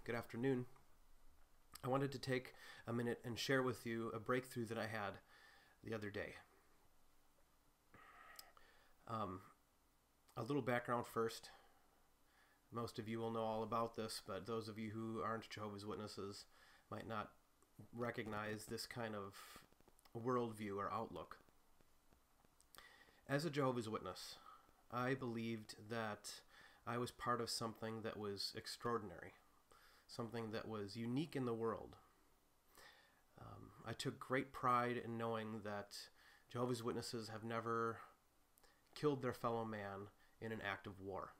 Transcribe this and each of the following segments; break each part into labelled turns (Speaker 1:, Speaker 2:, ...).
Speaker 1: good afternoon. I wanted to take a minute and share with you a breakthrough that I had the other day. A little background first. Most of you will know all about this, but those of you who aren't Jehovah's Witnesses might not recognize this kind of worldview or outlook. As a Jehovah's Witness, I believed that I was part of something that was extraordinary, something that was unique in the world. I took great pride in knowing that Jehovah's Witnesses have never killed their fellow man in an act of war.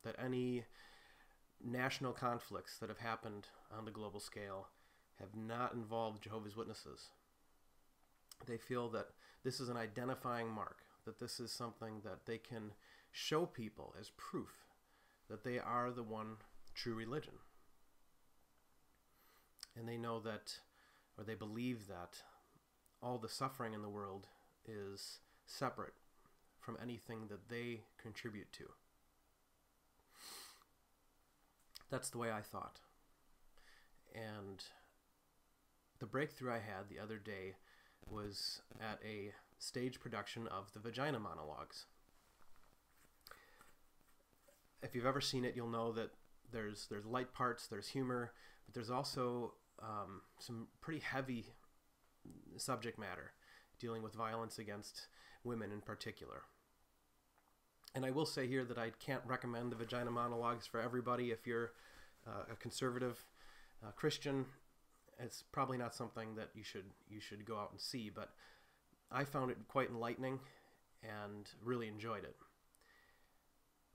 Speaker 1: That any national conflicts that have happened on the global scale have not involved Jehovah's Witnesses. They feel that this is an identifying mark, that this is something that they can show people as proof that they are the one true religion. And they know that, or they believe that, all the suffering in the world is separate from anything that they contribute to. That's the way I thought. And the breakthrough I had the other day was at a stage production of the Vagina Monologues. If you've ever seen it, you'll know that there's light parts, there's humor, but there's also some pretty heavy subject matter dealing with violence against women in particular. And I will say here that I can't recommend the Vagina Monologues for everybody. If you're a conservative Christian, it's probably not something that you should go out and see, but I found it quite enlightening and really enjoyed it.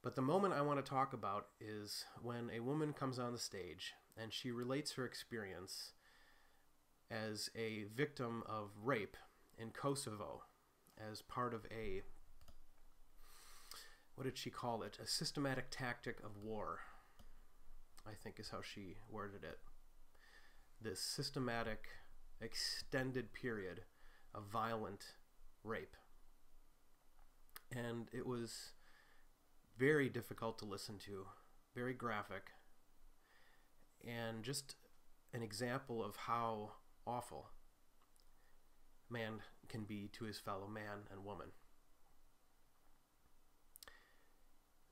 Speaker 1: But the moment I want to talk about is when a woman comes on the stage and she relates her experience as a victim of rape in Kosovo as part of a, what did she call it? A systematic tactic of war, I think is how she worded it. This systematic, extended period of violent rape. And it was very difficult to listen to, very graphic, and just an example of how awful man can be to his fellow man and woman.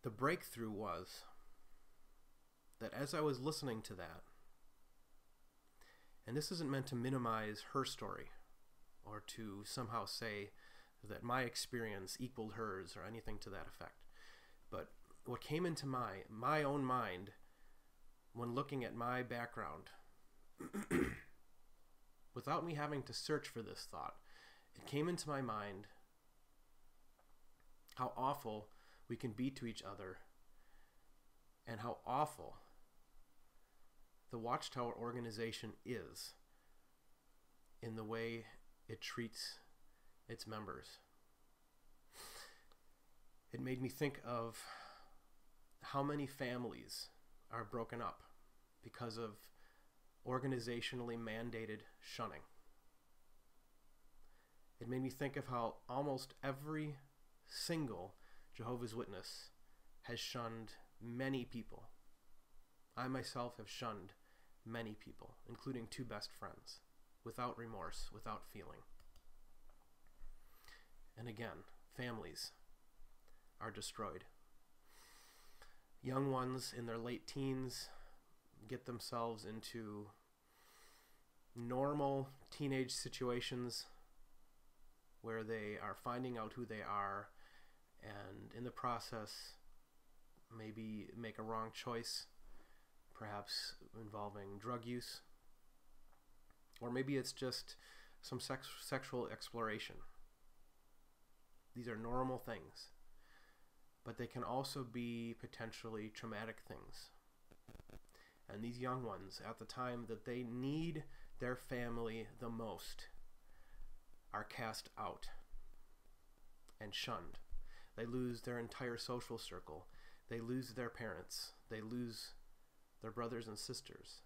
Speaker 1: The breakthrough was that as I was listening to that, and this isn't meant to minimize her story or to somehow say that my experience equaled hers or anything to that effect, but what came into my own mind when looking at my background, without me having to search for this thought, it came into my mind how awful we can be to each other and how awful the Watchtower organization is in the way it treats its members. It made me think of how many families are broken up because of organizationally mandated shunning. It made me think of how almost every single Jehovah's Witness has shunned many people. I myself have shunned many people, including two best friends, without remorse, without feeling. And again, families are destroyed. Young ones in their late teens get themselves into normal teenage situations where they are finding out who they are and in the process maybe make a wrong choice, perhaps involving drug use, or maybe it's just some sexual exploration. These are normal things, but they can also be potentially traumatic things. And these young ones, at the time that they need their family the most, are cast out and shunned. They lose their entire social circle. They lose their parents. They lose their brothers and sisters.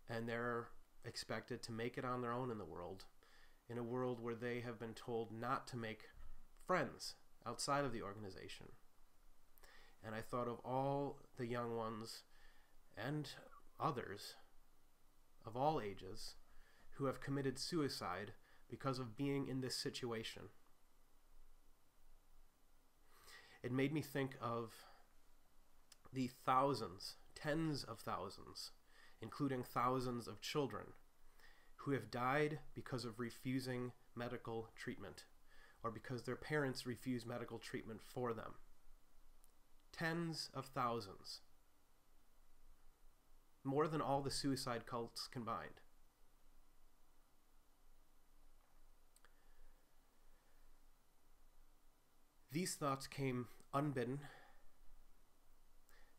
Speaker 1: And they're expected to make it on their own in the world, in a world where they have been told not to make friends outside of the organization. And I thought of all the young ones and others of all ages who have committed suicide because of being in this situation. It made me think of the thousands, tens of thousands, including thousands of children who have died because of refusing medical treatment or because their parents refuse medical treatment for them. Tens of thousands. More than all the suicide cults combined. These thoughts came unbidden.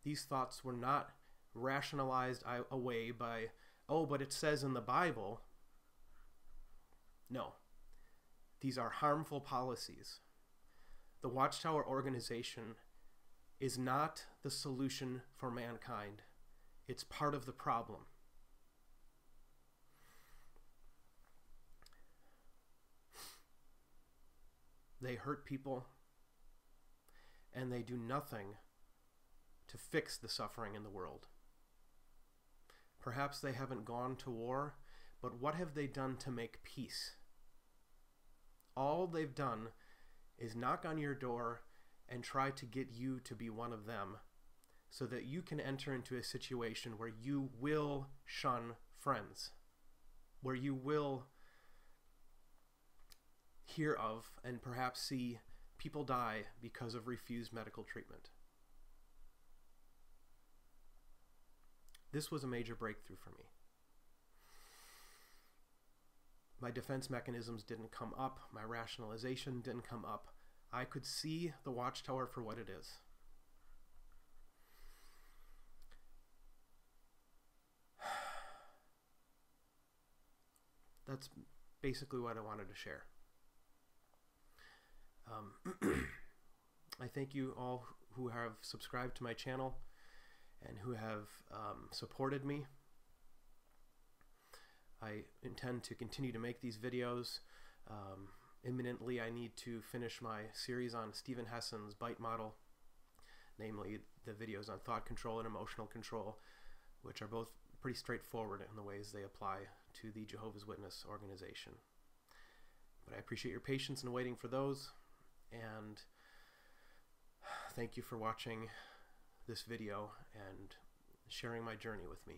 Speaker 1: These thoughts were not rationalized away by, oh, but it says in the Bible. No. These are harmful policies. The Watchtower organization is not the solution for mankind. It's part of the problem. They hurt people, and they do nothing to fix the suffering in the world. Perhaps they haven't gone to war, but what have they done to make peace? All they've done is knock on your door and try to get you to be one of them so that you can enter into a situation where you will shun friends, where you will hear of and perhaps see people die because of refused medical treatment. This was a major breakthrough for me. My defense mechanisms didn't come up. My rationalization didn't come up. I could see the Watchtower for what it is. That's basically what I wanted to share. I thank you all who have subscribed to my channel and who have supported me. I intend to continue to make these videos. Imminently, I need to finish my series on Stephen Hesson's BITE model, namely the videos on thought control and emotional control, which are both pretty straightforward in the ways they apply to the Jehovah's Witness organization. But I appreciate your patience in waiting for those, and thank you for watching this video and sharing my journey with me.